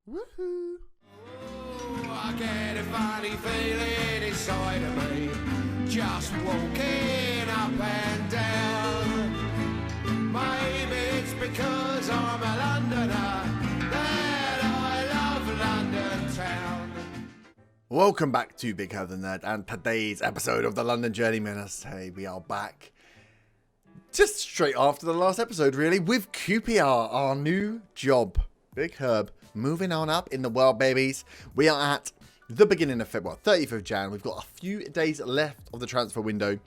Woohoo! I get a funny feeling inside of me, just walking up and down. Maybe it's because I'm a Londoner that I love London town. Welcome back to Big Head the Nerd and today's episode of the London Journeyman. I say we are back just straight after the last episode, really, with QPR, our new job. Big Herb, moving on up in the world, babies. We are at the beginning of February, 30th of Jan. We've got a few days left of the transfer window.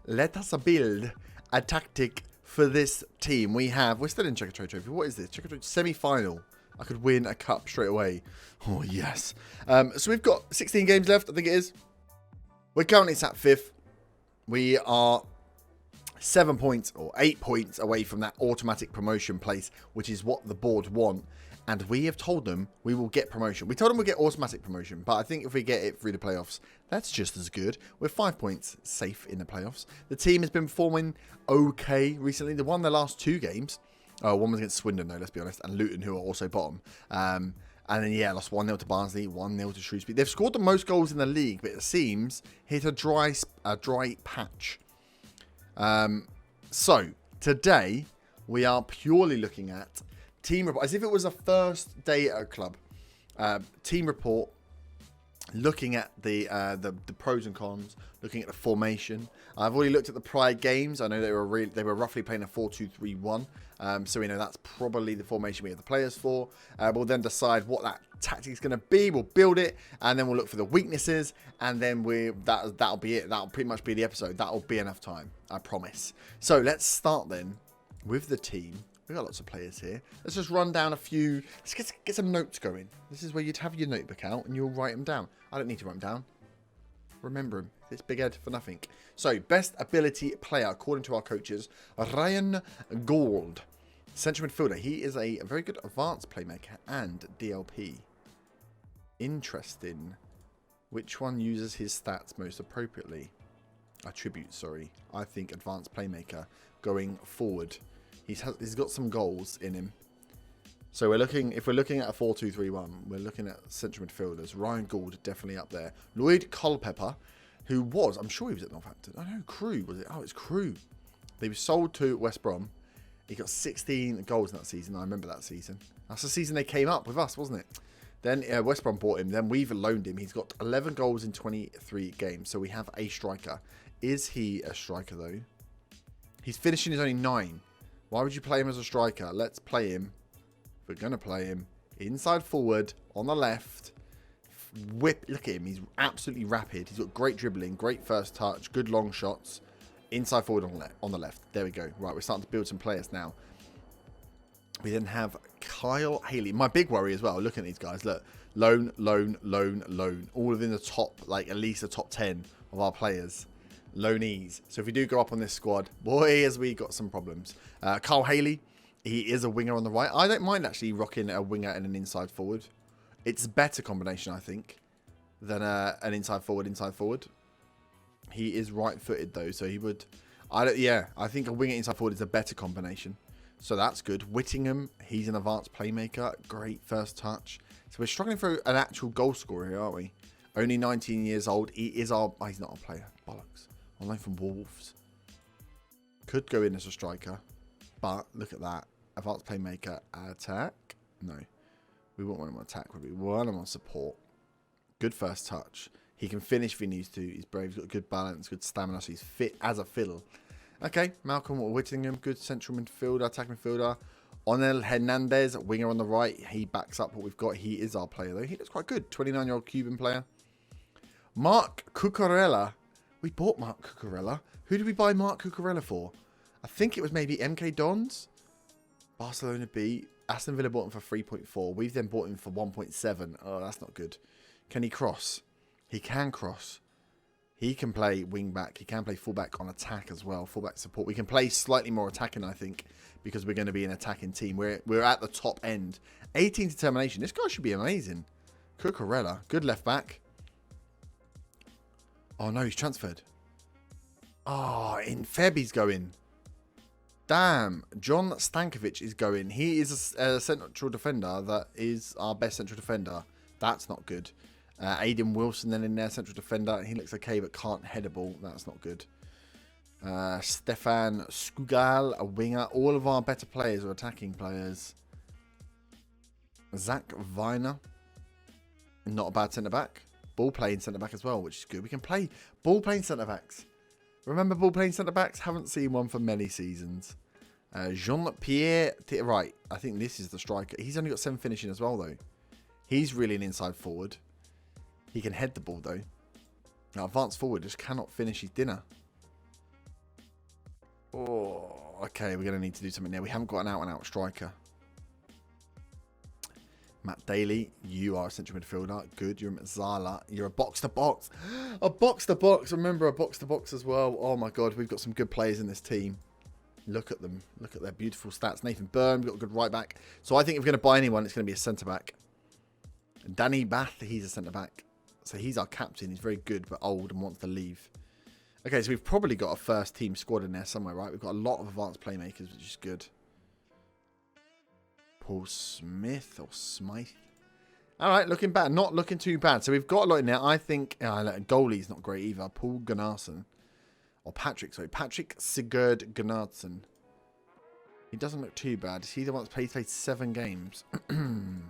Let us build a tactic for this team. We're still in Checkatrade Trophy. What is this? Checkatrade semi-final. I could win a cup straight away. Oh, yes. So we've got 16 games left, I think it is. We're currently sat 5th. We are 7 points or 8 points away from that automatic promotion place, which is what the board want. And we have told them we will get promotion. We told them we'll get automatic promotion, but I think if we get it through the playoffs, that's just as good. We're 5 points safe in the playoffs. The team has been performing okay recently. They won their last 2 games. Oh, one was against Swindon, though, let's be honest, and Luton, who are also bottom. And then, yeah, lost 1-0 to Barnsley, 1-0 to Shrewsbury. They've scored the most goals in the league, but it seems hit a dry patch. So, today, we are purely looking at team report, as if it was a first day at a club. Team report, looking at the pros and cons, looking at the formation. I've already looked at the prior games. I know they were roughly playing a 4-2-3-1. So we know that's probably the formation we have the players for. We'll then decide what that tactic is going to be. We'll build it, and then we'll look for the weaknesses, and then that'll be it. That'll pretty much be the episode. That'll be enough time, I promise. So let's start then with the team. We've got lots of players here. Let's just run down a few. Let's get some notes going. This is where you'd have your notebook out and you'll write them down. I don't need to write them down. Remember them. It's Big Ed for nothing. So, best ability player, according to our coaches, Ryan Gould. Central midfielder. He is a very good advanced playmaker and DLP. Interesting. Which one uses his stats most appropriately? Attributes, sorry. I think advanced playmaker going forward. He's got some goals in him. So if we're looking at a 4-2-3-1, we're looking at central midfielders. Ryan Gould, definitely up there. Lloyd Culpepper, who was, I'm sure he was at Northampton. I know, Crewe, was it? Oh, it's Crewe. He was sold to West Brom. He got 16 goals in that season. I remember that season. That's the season they came up with us, wasn't it? Then West Brom bought him. Then we've loaned him. He's got 11 goals in 23 games. So we have a striker. Is he a striker, though? He's finishing his only 9. Why would you play him as a striker? Let's play him. If we're going to play him, inside forward, on the left. Whip. Look at him. He's absolutely rapid. He's got great dribbling, great first touch, good long shots. Inside forward on the left. There we go. Right, we're starting to build some players now. We then have Kyle Haley. My big worry as well, looking at these guys. Look, loan. All within the top, like at least the top 10 of our players. Loanees. So if we do go up on this squad, boy, has we got some problems. Kyle Haley, he is a winger on the right. I don't mind actually rocking a winger and an inside forward. It's a better combination, I think, than an inside forward. He is right-footed though, so he would. I think a winger inside forward is a better combination. So that's good. Whittingham, he's an advanced playmaker, great first touch. So we're struggling for an actual goal scorer here, aren't we? Only 19 years old. He's not a player. Bollocks. On loan from Wolves. Could go in as a striker. But look at that. Advanced playmaker. Attack. No. We won't want him on attack. We want him on support. Good first touch. He can finish if he needs to. He's brave. He's got good balance. Good stamina. So he's fit as a fiddle. Okay. Malcolm Whittingham. Good central midfielder. Attack midfielder. Onel Hernandez. Winger on the right. He backs up what we've got. He is our player though. He looks quite good. 29-year-old Cuban player. Mark Cucurella. We bought Mark Cucurella. Who did we buy Mark Cucurella for? I think it was maybe MK Dons. Barcelona B. Aston Villa bought him for 3.4. We've then bought him for 1.7. Oh, that's not good. Can he cross? He can cross. He can play wing back. He can play fullback on attack as well. Fullback support. We can play slightly more attacking, I think, because we're going to be an attacking team. We're at the top end. 18 determination. This guy should be amazing. Cucurella. Good left back. Oh, no, he's transferred. Oh, in Feb he's going. Damn, John Stankovic is going. He is a central defender that is our best central defender. That's not good. Aidan Wilson then in there, central defender. He looks okay, but can't head a ball. That's not good. Stefan Skugal, a winger. All of our better players are attacking players. Zach Viner, not a bad centre-back. Ball playing centre-back as well, which is good. We can play ball playing centre-backs. Remember ball playing centre-backs? Haven't seen one for many seasons. Jean-Pierre, right, I think this is the striker. He's only got 7 finishing as well, though. He's really an inside forward. He can head the ball, though. Now, advanced forward just cannot finish his dinner. Oh, okay, we're going to need to do something there. We haven't got an out-and-out striker. Matt Daly, you are a central midfielder. Good. You're a Mazzala. You're a box-to-box. A box-to-box. Remember a box-to-box as well. Oh, my God. We've got some good players in this team. Look at them. Look at their beautiful stats. Nathan Byrne, we've got a good right back. So I think if we're going to buy anyone, it's going to be a centre-back. Danny Bath, he's a centre-back. So he's our captain. He's very good, but old and wants to leave. Okay, so we've probably got a first-team squad in there somewhere, right? We've got a lot of advanced playmakers, which is good. Paul Smith or Smythe. All right, looking bad. Not looking too bad. So we've got a lot in there. I think goalie's not great either. Paul Gunnarsson. Or Patrick, sorry. Patrick Sigurd Gunnarsson. He doesn't look too bad. Is he the one that's played 7 games? Did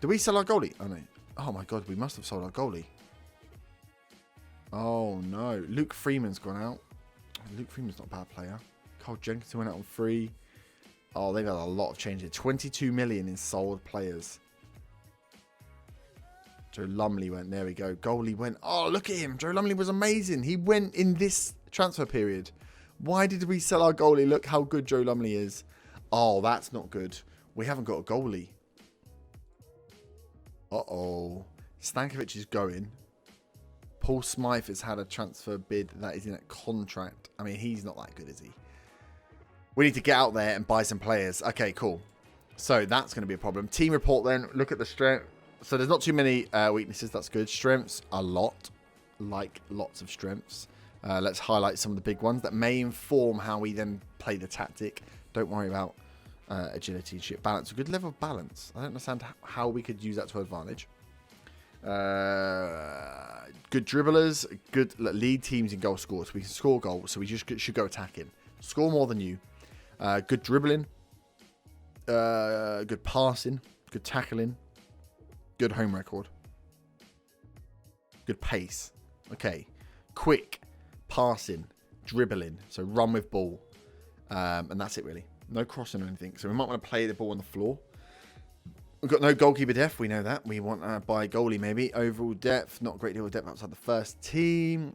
we sell our goalie? Oh, no. Oh, my God. We must have sold our goalie. Oh, no. Luke Freeman's gone out. Luke Freeman's not a bad player. Carl Jenkinson went out on free. Oh, they've had a lot of changes. 22 million in sold players. Joe Lumley went. There we go. Goalie went. Oh, look at him. Joe Lumley was amazing. He went in this transfer period. Why did we sell our goalie? Look how good Joe Lumley is. Oh, that's not good. We haven't got a goalie. Uh-oh. Stankovic is going. Paul Smythe has had a transfer bid that is in a contract. I mean, he's not that good, is he? We need to get out there and buy some players. Okay, cool. So that's going to be a problem. Team report then. Look at the strength. So there's not too many weaknesses. That's good. Strengths, a lot. Like lots of strengths. Let's highlight some of the big ones that may inform how we then play the tactic. Don't worry about agility and shit. Balance. A good level of balance. I don't understand how we could use that to advantage. Good dribblers. Good lead teams in goal scores. We can score goals. So we just should go attacking. Score more than you. Good dribbling. Good passing. Good tackling. Good home record. Good pace. Okay. Quick. Passing. Dribbling. So run with ball. And that's it really. No crossing or anything. So we might want to play the ball on the floor. We've got no goalkeeper depth. We know that. We want by goalie maybe. Overall depth. Not a great deal of depth outside the first team.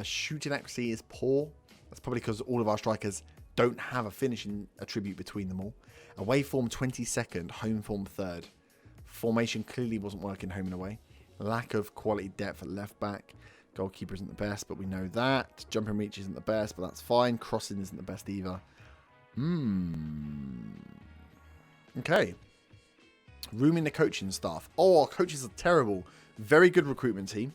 Shooting accuracy is poor. That's probably because all of our strikers don't have a finishing attribute between them all. Away form 22nd, home form 3rd. Formation clearly wasn't working home and away. Lack of quality depth at left back. Goalkeeper isn't the best, but we know that. Jumping reach isn't the best, but that's fine. Crossing isn't the best either. Okay. Rooming the coaching staff. Oh, our coaches are terrible. Very good recruitment team.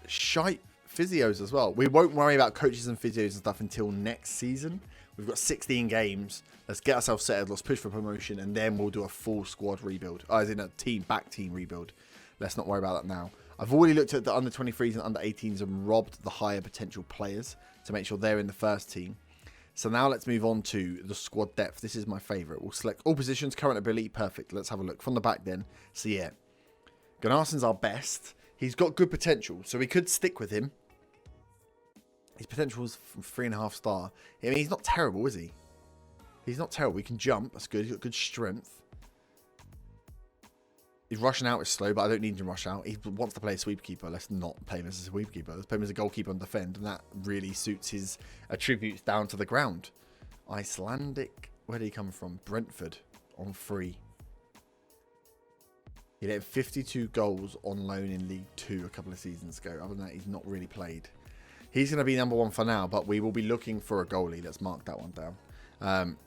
Shite physios as well. We won't worry about coaches and physios and stuff until next season. We've got 16 games. Let's get ourselves settled. Let's push for promotion, and then we'll do a full squad rebuild. As in a team rebuild. Let's not worry about that now. I've already looked at the under 23s and under 18s and robbed the higher potential players to make sure they're in the first team. So now let's move on to the squad depth. This is my favourite. We'll select all positions, current ability, perfect. Let's have a look from the back then. So yeah, Gunnarsson's our best. He's got good potential, so we could stick with him. His potential is from 3.5 star. I mean, he's not terrible, is he? He's not terrible. He can jump. That's good. He's got good strength. His rushing out is slow, but I don't need him to rush out. He wants to play a sweepkeeper. Let's not play him as a sweepkeeper. Let's play him as a goalkeeper and defend, and that really suits his attributes down to the ground. Icelandic. Where did he come from? Brentford on free. He had 52 goals on loan in League 2 a couple of seasons ago. Other than that, he's not really played. He's going to be number 1 for now, but we will be looking for a goalie. Let's mark that one down.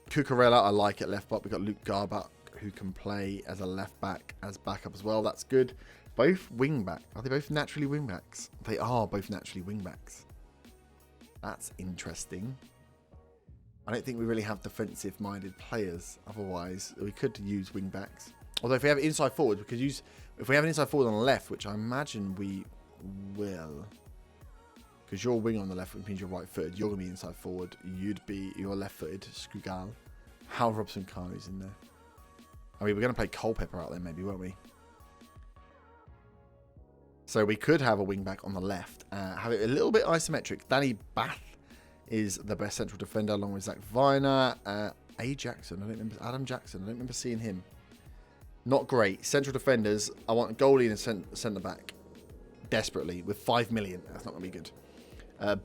Cucurella, I like at left back. We've got Luke Garbuck, who can play as a left back, as backup as well. That's good. Both wing back. Are they both naturally wing backs? They are both naturally wing backs. That's interesting. I don't think we really have defensive-minded players. Otherwise, we could use wing-backs. Although if we have inside forwards, we could use... If we have an inside forward on the left, which I imagine we will... Because you're wing on the left, which means you're right-footed. You're going to be inside forward. You're left-footed. Skugal. Hal Robson-Kanu's in there. I mean, we're going to play Culpepper out there maybe, won't we? So we could have a wing-back on the left. Have it a little bit isometric. Danny Bath is the best central defender along with Zach Viner. Jackson, I don't remember. Adam Jackson, I don't remember seeing him. Not great. Central defenders, I want a goalie and a centre back. Desperately. With 5 million. That's not going to be good.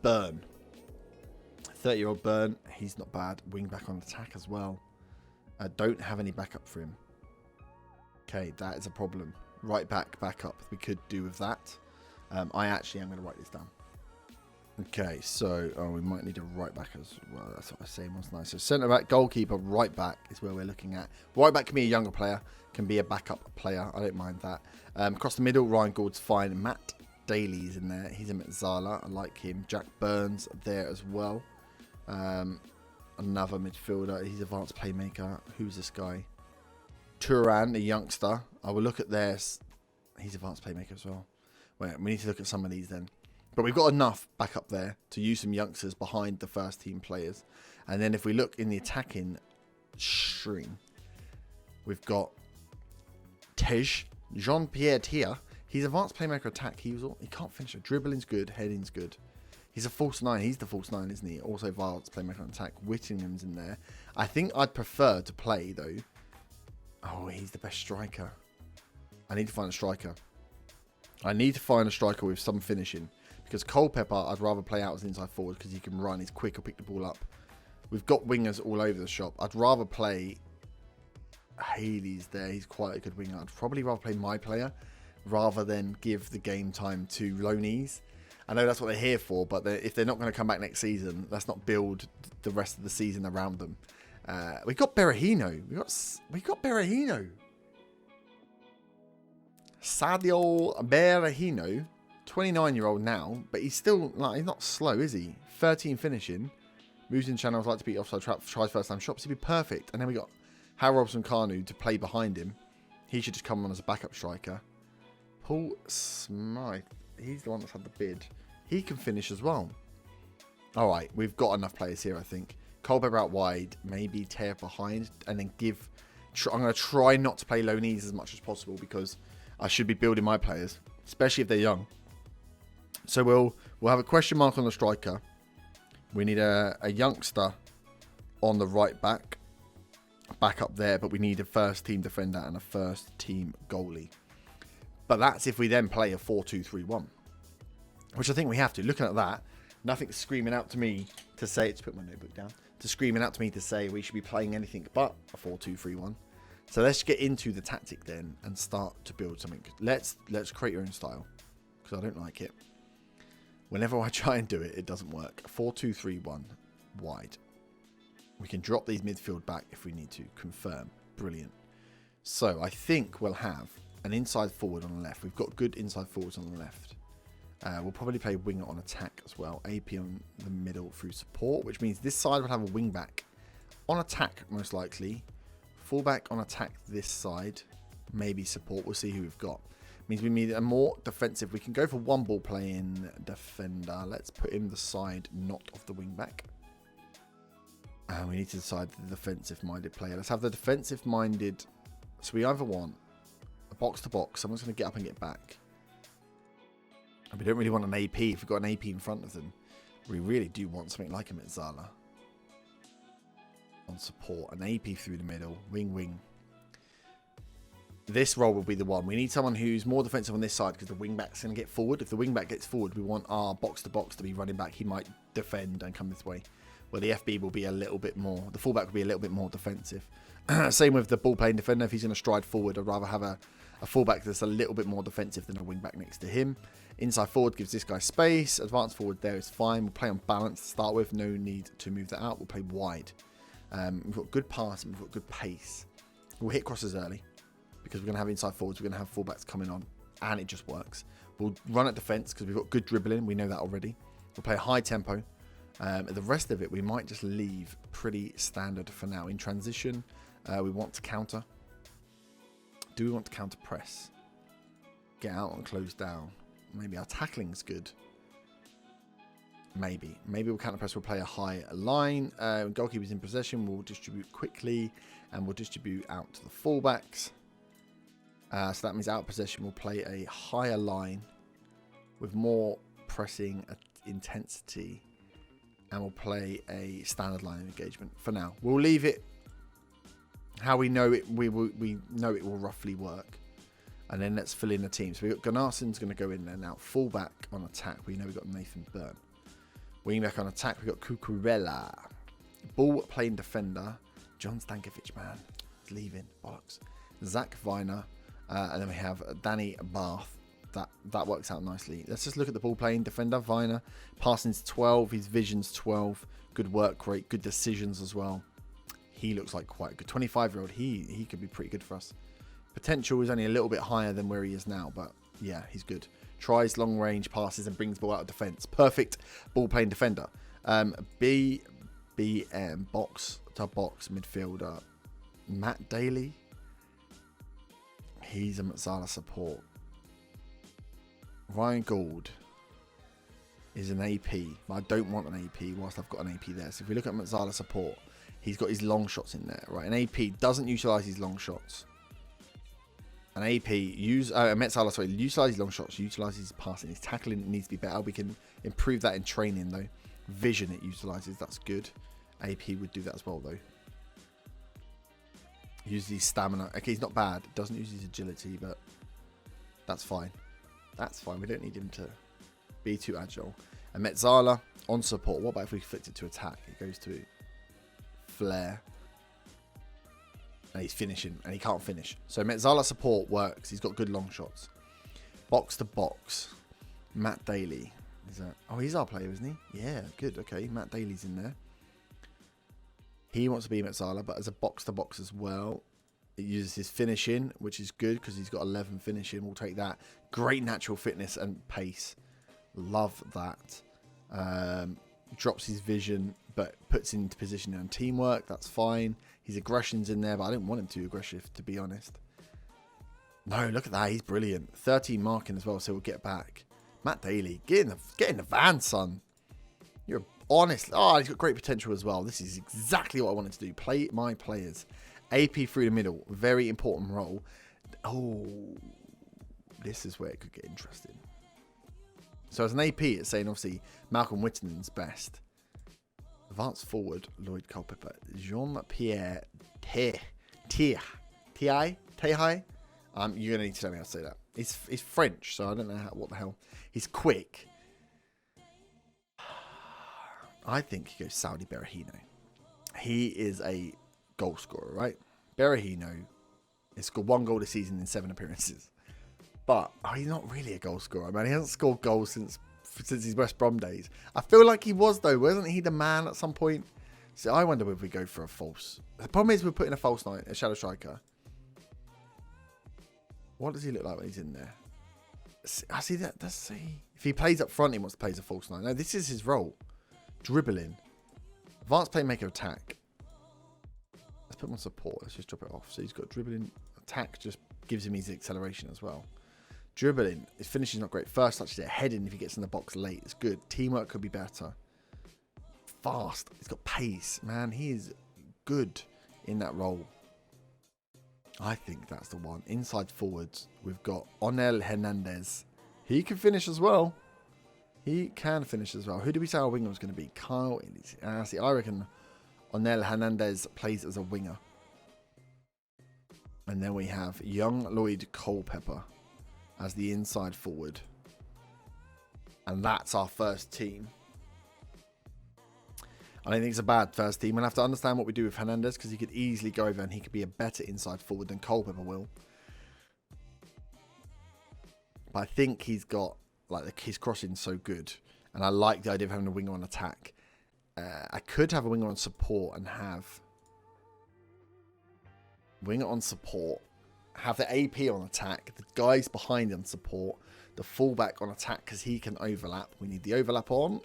Byrne. 30-year-old Byrne. He's not bad. Wing back on attack as well. Don't have any backup for him. Okay, that is a problem. Right back, backup. We could do with that. I actually am going to write this down. Okay, so we might need a right back as well. That's what I was saying was nice. So centre back, goalkeeper, right back is where we're looking at. Right back can be a younger player, can be a backup player. I don't mind that. Across the middle, Ryan Gould's fine. Matt Daly's in there. He's a Metzala. I like him. Jack Burns there as well. Another midfielder. He's advanced playmaker. Who's this guy? Turan, a youngster. I will look at this. He's advanced playmaker as well. Wait, we need to look at some of these then. But we've got enough back up there to use some youngsters behind the first team players. And then if we look in the attacking string, we've got Tej, Jean-Pierre Tia. He's advanced playmaker attack. He can't finish it. Dribbling's good. Heading's good. He's a false 9. He's the false 9, isn't he? Also advanced playmaker on attack. Whittingham's in there. I think I'd prefer to play, though. Oh, he's the best striker. I need to find a striker. I need to find a striker with some finishing. Because Culpepper, I'd rather play out as an inside forward because he can run. He's quick. He'll pick the ball up. We've got wingers all over the shop. I'd rather play Haley's there. He's quite a good winger. I'd probably rather play my player rather than give the game time to loanees. I know that's what they're here for, but if they're not going to come back next season, let's not build the rest of the season around them. We got Berahino. We got Berahino. Sadio Berahino. 29-year-old now, but he's still he's not slow, is he? 13 finishing, moves in channels, like to beat offside trap, tries first time shots. He'd be perfect. And then we got Hal Robson-Kanu to play behind him. He should just come on as a backup striker. Paul Smythe, he's the one that's had the bid. He can finish as well. All right, we've got enough players here, I think. Culpepper out wide, maybe tear behind, and then give. I'm going to try not to play loanees as much as possible because I should be building my players, especially if they're young. So we'll have a question mark on the striker. We need a youngster on the right back up there, but we need a first team defender and a first team goalie. But that's if we then play a 4-2-3-1, which I think we have to. Looking at that, nothing's screaming out to me to say, to put my notebook down, screaming out to me to say we should be playing anything but a 4-2-3-1. So let's get into the tactic then and start to build something. Let's create your own style because I don't like it. Whenever I try and do it, it doesn't work. 4-2-3-1 wide. We can drop these midfield back if we need to. Confirm. Brilliant. So I think we'll have an inside forward on the left. We've got good inside forwards on the left. We'll probably play winger on attack as well. AP on the middle through support, which means this side will have a wing back on attack most likely. Fullback on attack this side. Maybe support. We'll see who we've got. Means we need a more defensive. We can go for one ball playing defender. Let's put him the side, not of the wing back. And we need to decide the defensive-minded player. Let's have the defensive-minded. So we either want a box-to-box. Someone's going to get up and get back. And we don't really want an AP. If we've got an AP in front of them, we really do want something like a Metzala. On support. An AP through the middle. Wing. This role will be the one. We need someone who's more defensive on this side because the wing-back's going to get forward. If the wing-back gets forward, we want our box-to-box to be running back. He might defend and come this way. Where the FB will be a little bit more... The fullback will be a little bit more defensive. Same with the ball-playing defender. If he's going to stride forward, I'd rather have a fullback that's a little bit more defensive than a wing-back next to him. Inside forward gives this guy space. Advanced forward there is fine. We'll play on balance to start with. No need to move that out. We'll play wide. We've got good pass and we've got good pace. We'll hit crosses early. Because we're going to have inside forwards, we're going to have fullbacks coming on, and it just works. We'll run at defence because we've got good dribbling. We know that already. We'll play high tempo, The rest of it, we might just leave pretty standard for now. In transition, we want to counter. Do we want to counter press? Get out and close down. Maybe our tackling's good. Maybe we'll counter press. We'll play a high line. Goalkeepers in possession. We'll distribute quickly, and we'll distribute out to the fullbacks. So that means out of possession, we'll play a higher line with more pressing intensity, and we'll play a standard line of engagement for now. We'll leave it how we know it. We know it will roughly work. And then let's fill in the team. So we've got Gunnarsson's going to go in there now. Fullback on attack. We know we've got Nathan Byrne. Wingback on attack. We've got Cucurella. Ball playing defender. John Stankovic, man. He's leaving. Bollocks. Zach Viner. And then we have Danny Bath. That works out nicely. Let's just look at the ball playing defender. Viner. Passing's 12. His vision's 12. Good work rate. Good decisions as well. He looks like quite a good 25-year-old. He could be pretty good for us. Potential is only a little bit higher than where he is now, but yeah, he's good. Tries long range passes and brings the ball out of defense. Perfect ball playing defender. BBM box to box midfielder. Matt Daly. He's a Mazzala support. Ryan Gould is an AP. I don't want an AP whilst I've got an AP there. So if we look at Mazzala support, he's got his long shots in there, right? An AP doesn't utilise his long shots. An AP Metzala, sorry, utilises long shots, utilises his passing, his tackling needs to be better. We can improve that in training though. Vision it utilises, that's good. AP would do that as well though. Uses his stamina. Okay, he's not bad. Doesn't use his agility, but that's fine. That's fine. We don't need him to be too agile. And Metzala on support. What about if we flipped it to attack? It goes to Flair. And he's finishing, and he can't finish. So Metzala support works. He's got good long shots. Box to box. Matt Daly. He's our player, isn't he? Yeah, good. Okay, Matt Daly's in there. He wants to be Metzala, but as a box to box as well. It uses his finishing, which is good because he's got 11 finishing. We'll take that. Great natural fitness and pace. Love that. Drops his vision, but puts into position and teamwork. That's fine. His aggression's in there, but I didn't want him too aggressive, to be honest. No, look at that. He's brilliant. 13 marking as well, so we'll get back. Matt Daly, get in the van, son. You're honest. Oh, he's got great potential as well. This is exactly what I wanted to do. Play my players. AP through the middle. Very important role. Oh, this is where it could get interesting. So as an AP, it's saying obviously Malcolm Whittenden's best. Advance forward, Lloyd Culpepper. Jean-Pierre Tehai. You're going to need to tell me how to say that. He's French, so I don't know what the hell. He's quick. I think he goes Saudi Berahino. He is a goal scorer, right? Berahino has scored 1 goal this season in 7 appearances. But he's not really a goal scorer, man. He hasn't scored goals since his West Brom days. I feel like he was, though. Wasn't he the man at some point? So I wonder if we go for a false. The problem is we're putting a false 9, a shadow striker. What does he look like when he's in there? I see that. Let's see. If he plays up front, he wants to play as a false 9. No, this is his role. Dribbling. Advanced playmaker attack. Let's put him on support. Let's just drop it off. So he's got dribbling. Attack just gives him his acceleration as well. Dribbling. His finishing's not great. First touch is it. Heading if he gets in the box late. It's good. Teamwork could be better. Fast. He's got pace. Man, he is good in that role. I think that's the one. Inside forwards, we've got Onel Hernandez. He can finish as well. He can finish as well. Who do we say our winger was going to be? Kyle. I reckon Onel Hernandez plays as a winger. And then we have young Lloyd Culpepper as the inside forward. And that's our first team. I don't think it's a bad first team. We'll have to understand what we do with Hernandez because he could easily go over and he could be a better inside forward than Culpepper will. But I think he's got, like, his crossing's so good. And I like the idea of having a winger on attack. I could have a winger on support and have winger on support, have the AP on attack, the guys behind on support, the fullback on attack because he can overlap. We need the overlap on.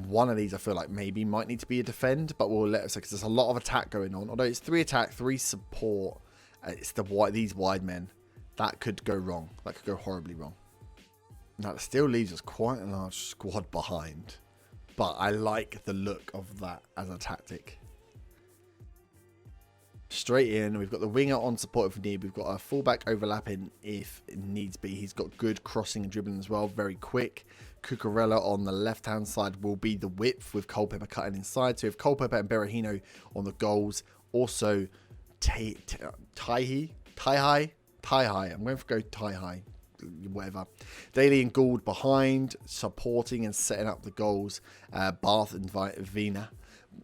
One of these I feel like maybe might need to be a defend, but we'll let it say because there's a lot of attack going on. Although it's 3 attack, 3 support. It's these wide men. That could go wrong. That could go horribly wrong. Now, it still leaves us quite a large squad behind. But I like the look of that as a tactic. Straight in. We've got the winger on support if need. We've got our fullback overlapping if it needs be. He's got good crossing and dribbling as well. Very quick. Cucurella on the left-hand side will be the width with Culpepper cutting inside. So we have Culpepper and Berahino on the goals. Also, Tai-Hi. I'm going to go Tai-Hi. Whatever. Daly and Gould behind, supporting and setting up the goals. Bath and Vina.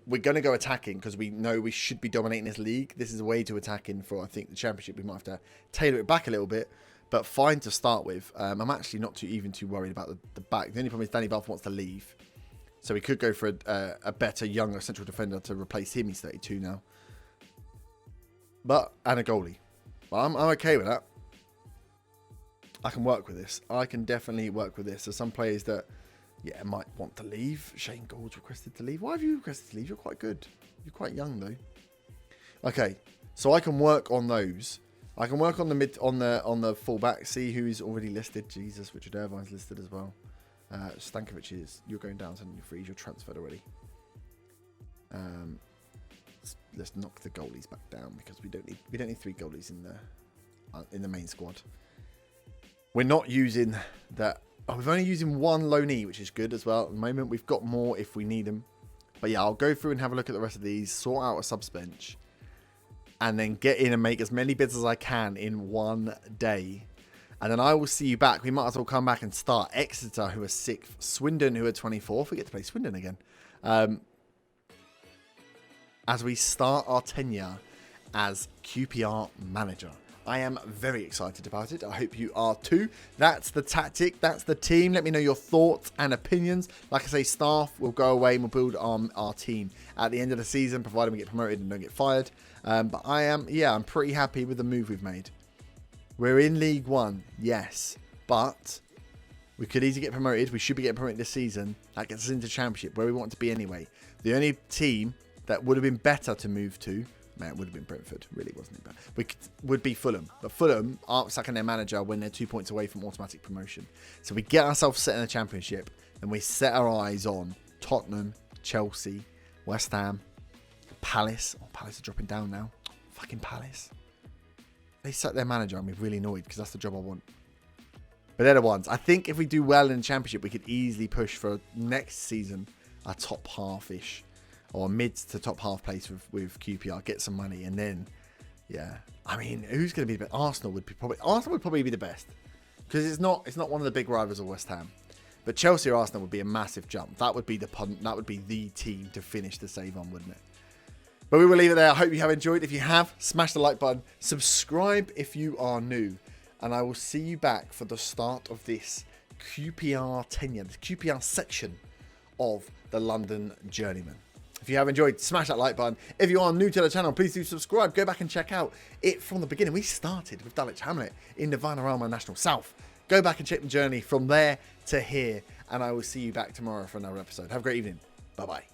We're going to go attacking because we know we should be dominating this league. This is a way to attacking for, I think, the championship. We might have to tailor it back a little bit, but fine to start with. I'm actually not too worried about the back. The only problem is Danny Bath wants to leave, so we could go for a better, younger central defender to replace him. He's 32 now, and a goalie. But I'm okay with that. I can work with this. I can definitely work with this. There's some players that, yeah, might want to leave. Shane Gould's requested to leave. Why have you requested to leave? You're quite good. You're quite young though. Okay, so I can work on those. I can work on the mid, on the fullback. See who's already listed. Jesus, Richard Irvine's listed as well. Stankovic is. You're going down to your freeze. You're transferred already. Let's knock the goalies back down because we don't need 3 goalies in the main squad. We're not using that. Oh, we're only using 1 loanee, which is good as well. At the moment, we've got more if we need them. But yeah, I'll go through and have a look at the rest of these, sort out a subs bench, and then get in and make as many bids as I can in one day. And then I will see you back. We might as well come back and start Exeter, who are 6th, Swindon, who are 24th. We get to play Swindon again. As we start our tenure as QPR manager. I am very excited about it. I hope you are too. That's the tactic. That's the team. Let me know your thoughts and opinions. Like I say, staff will go away and we'll build our team at the end of the season, provided we get promoted and don't get fired. But I'm pretty happy with the move we've made. We're in League One, yes. But we could easily get promoted. We should be getting promoted this season. That gets us into Championship, where we want to be anyway. The only team that would have been better to move to, man, it would have been Brentford, really, wasn't it? But would be Fulham. But Fulham aren't sacking their manager when they're 2 points away from automatic promotion. So we get ourselves set in the Championship, and we set our eyes on Tottenham, Chelsea, West Ham, Palace. Oh, Palace are dropping down now. Fucking Palace. They sacked their manager. I'm really annoyed because that's the job I want. But they're the ones. I think if we do well in the Championship, we could easily push for next season a top half-ish. Or mid to top half place with QPR, get some money, and then, yeah. I mean, who's going to be the best? Arsenal would probably be the best because it's not one of the big rivals of West Ham, but Chelsea or Arsenal would be a massive jump. That would be the team to finish the save on, wouldn't it? But we will leave it there. I hope you have enjoyed. If you have, smash the like button, subscribe if you are new, and I will see you back for the start of this QPR tenure, the QPR section of the London Journeyman. If you have enjoyed, smash that like button. If you are new to the channel, please do subscribe. Go back and check out it from the beginning. We started with Dulwich Hamlet in the Vanarama National South. Go back and check the journey from there to here. And I will see you back tomorrow for another episode. Have a great evening. Bye-bye.